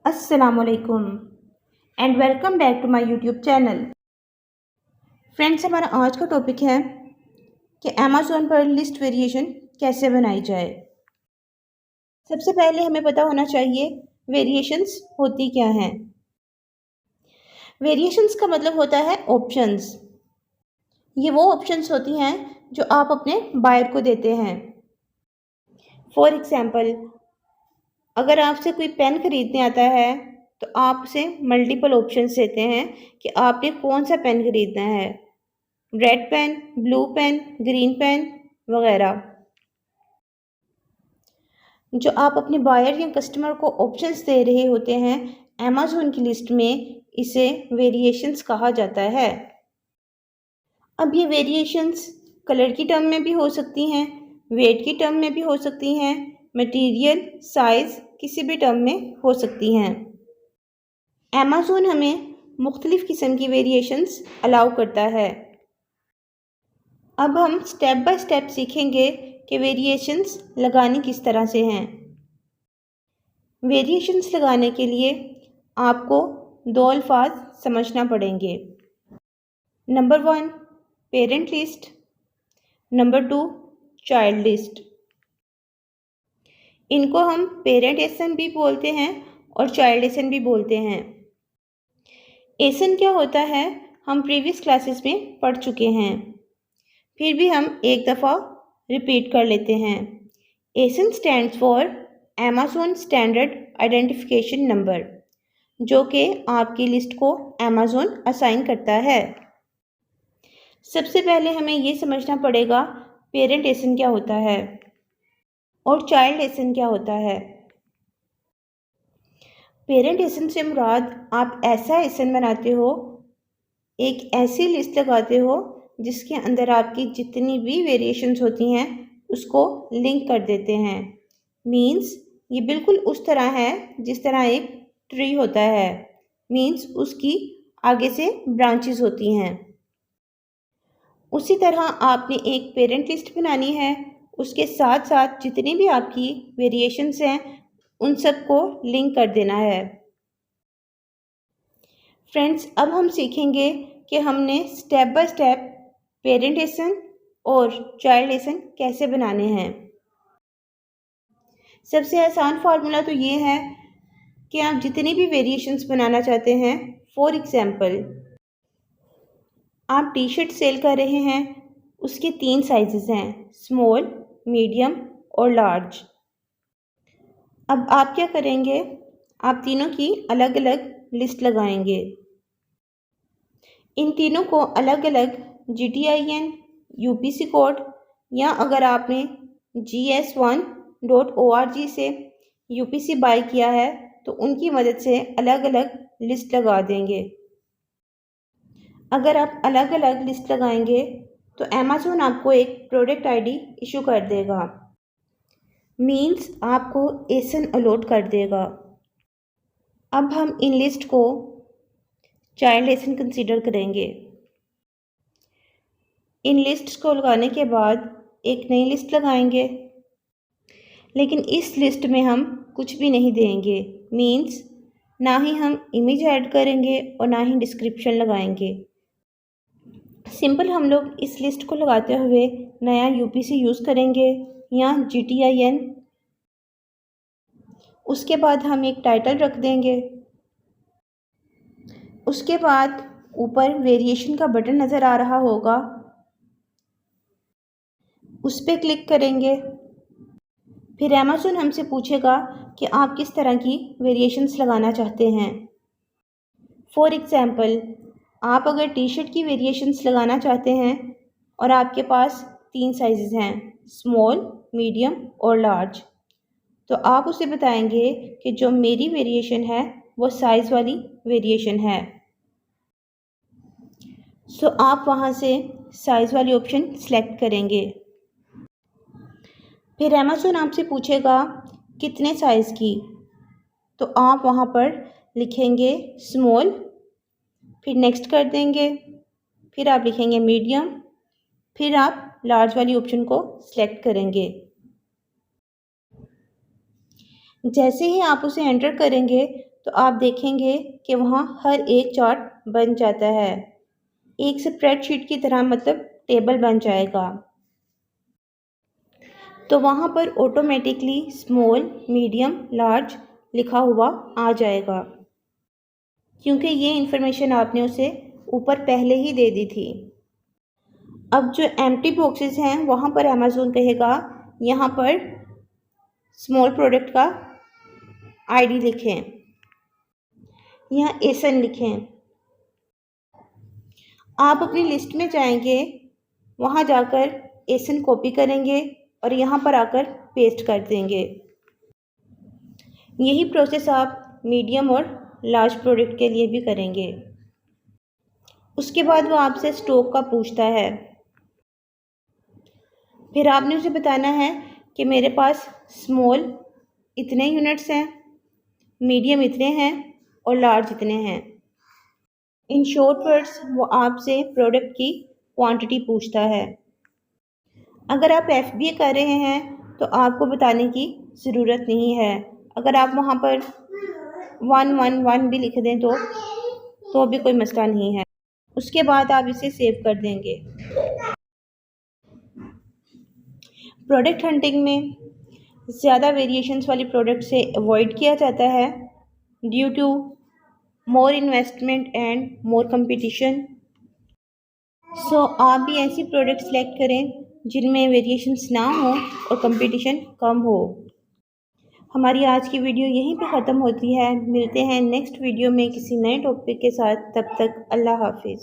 अस्सलामुअलैकुम and welcome back to my YouTube channel. Friends, हमारा आज का टॉपिक है कि अमेज़ॉन पर लिस्ट वेरिएशन कैसे बनाई जाए। सबसे पहले हमें पता होना चाहिए वेरिएशंस होती क्या हैं। वेरिएशंस का मतलब होता है ऑप्शंस। ये वो ऑप्शंस होती हैं जो आप अपने बायर को देते हैं। फॉर एग्ज़ाम्पल, अगर आपसे कोई पेन खरीदने आता है तो आप उसे मल्टीपल ऑप्शंस देते हैं कि आपने कौन सा पेन खरीदना है, red pen, blue pen, green pen वगैरह। जो आप अपने बायर या कस्टमर को ऑप्शंस दे रहे होते हैं अमेज़ॉन की लिस्ट में, इसे वेरिएशंस कहा जाता है। अब ये वेरिएशंस कलर की टर्म में भी हो सकती हैं, वेट की टर्म में भी हो सकती हैं, मटेरियल, साइज़, किसी भी टर्म में हो सकती हैं। अमेज़ॉन हमें मुख्तलिफ़ किस्म की वेरिएशंस अलाउ करता है। अब हम स्टेप बाय स्टेप सीखेंगे कि वेरिएशंस लगानी किस तरह से हैं। वेरिएशंस लगाने के लिए आपको दो अल्फाज समझना पड़ेंगे। Number 1 parent list, number 2 child list. इनको हम पेरेंट एसन भी बोलते हैं और चाइल्ड एसन भी बोलते हैं। एसन क्या होता है हम प्रीवियस क्लासेस में पढ़ चुके हैं, फिर भी हम एक दफ़ा रिपीट कर लेते हैं। ASIN stands for Amazon standard identification number, जो कि आपकी लिस्ट को अमेज़ॉन असाइन करता है। सबसे पहले हमें ये समझना पड़ेगा पेरेंट एसन क्या होता है और चाइल्ड एसन क्या होता है। पेरेंट एसन से मुराद आप ऐसा एसन बनाते हो, एक ऐसी लिस्ट लगाते हो जिसके अंदर आपकी जितनी भी वेरिएशंस होती हैं उसको लिंक कर देते हैं। मींस ये बिल्कुल उस तरह है जिस तरह एक ट्री होता है, मींस उसकी आगे से ब्रांचेस होती हैं। उसी तरह आपने एक पेरेंट लिस्ट बनानी है, उसके साथ साथ जितनी भी आपकी वेरिएशंस हैं उन सबको लिंक कर देना है। फ्रेंड्स, अब हम सीखेंगे कि हमने स्टेप बाय स्टेप पेरेंट एसन और चाइल्ड एसन कैसे बनाने हैं। सबसे आसान फार्मूला तो ये है कि आप जितनी भी वेरिएशंस बनाना चाहते हैं, फॉर एग्ज़ाम्पल आप टी शर्ट सेल कर रहे हैं, उसके 3 साइजेस हैं, स्मॉल, मीडियम और लार्ज। अब आप क्या करेंगे, आप तीनों की अलग अलग लिस्ट लगाएंगे। इन तीनों को अलग अलग GTIN, UPC कोड या अगर आपने GS1.org से UPC बाय किया है तो उनकी मदद से अलग अलग लिस्ट लगा देंगे। अगर आप अलग अलग लिस्ट लगाएंगे तो अमेज़ॉन आपको एक प्रोडक्ट ID इशू कर देगा, मींस आपको एसन अलॉट कर देगा। अब हम इन लिस्ट को चाइल्ड एसन कंसीडर करेंगे। इन लिस्ट्स को लगाने के बाद एक नई लिस्ट लगाएंगे, लेकिन इस लिस्ट में हम कुछ भी नहीं देंगे, मींस ना ही हम इमेज ऐड करेंगे और ना ही डिस्क्रिप्शन लगाएंगे। सिंपल हम लोग इस लिस्ट को लगाते हुए नया UPC यूज़ करेंगे या GTIN। उसके बाद हम एक टाइटल रख देंगे। उसके बाद ऊपर वेरिएशन का बटन नज़र आ रहा होगा, उस पर क्लिक करेंगे। फिर अमेज़ॉन हमसे पूछेगा कि आप किस तरह की वेरिएशंस लगाना चाहते हैं। फॉर एग्ज़ाम्पल, आप अगर टी शर्ट की वेरिएशंस लगाना चाहते हैं और आपके पास 3 साइज़ हैं, स्मॉल, मीडियम और लार्ज, तो आप उसे बताएंगे कि जो मेरी वेरिएशन है वो साइज़ वाली वेरिएशन है। सो आप वहाँ से साइज़ वाली ऑप्शन सेलेक्ट करेंगे। फिर अमेज़ॉन आपसे पूछेगा कितने साइज़ की, तो आप वहाँ पर लिखेंगे स्मॉल, फिर नेक्स्ट कर देंगे, फिर आप लिखेंगे मीडियम, फिर आप लार्ज वाली ऑप्शन को सिलेक्ट करेंगे। जैसे ही आप उसे एंटर करेंगे तो आप देखेंगे कि वहाँ हर एक चार्ट बन जाता है, एक स्प्रेडशीट की तरह, मतलब टेबल बन जाएगा। तो वहाँ पर ऑटोमेटिकली स्मॉल, मीडियम, लार्ज लिखा हुआ आ जाएगा, क्योंकि ये इन्फॉर्मेशन आपने उसे ऊपर पहले ही दे दी थी। अब जो एम्प्टी बॉक्सेस हैं वहाँ पर अमेज़न कहेगा यहाँ पर स्मॉल प्रोडक्ट का आईडी लिखें, यहाँ एसन लिखें। आप अपनी लिस्ट में जाएंगे, वहाँ जाकर एसन कॉपी करेंगे और यहाँ पर आकर पेस्ट कर देंगे। यही प्रोसेस आप मीडियम और लार्ज प्रोडक्ट के लिए भी करेंगे। उसके बाद वो आपसे स्टॉक का पूछता है, फिर आपने उसे बताना है कि मेरे पास स्मॉल इतने यूनिट्स हैं, मीडियम इतने हैं और लार्ज इतने हैं। इन शॉर्ट वर्ड्स वो आपसे प्रोडक्ट की क्वांटिटी पूछता है। अगर आप FBA कर रहे हैं तो आपको बताने की ज़रूरत नहीं है। अगर आप वहाँ पर 111 भी लिख दें तो भी कोई मसला नहीं है। उसके बाद आप इसे सेव कर देंगे। प्रोडक्ट हंटिंग में ज़्यादा वेरिएशंस वाली प्रोडक्ट से अवॉइड किया जाता है due to more investment and more competition. So आप भी ऐसी प्रोडक्ट सेलेक्ट करें जिनमें वेरिएशंस ना हो और कंपटीशन कम हो। हमारी आज की वीडियो यहीं पे ख़त्म होती है। मिलते हैं नेक्स्ट वीडियो में किसी नए टॉपिक के साथ। तब तक अल्लाह हाफिज़।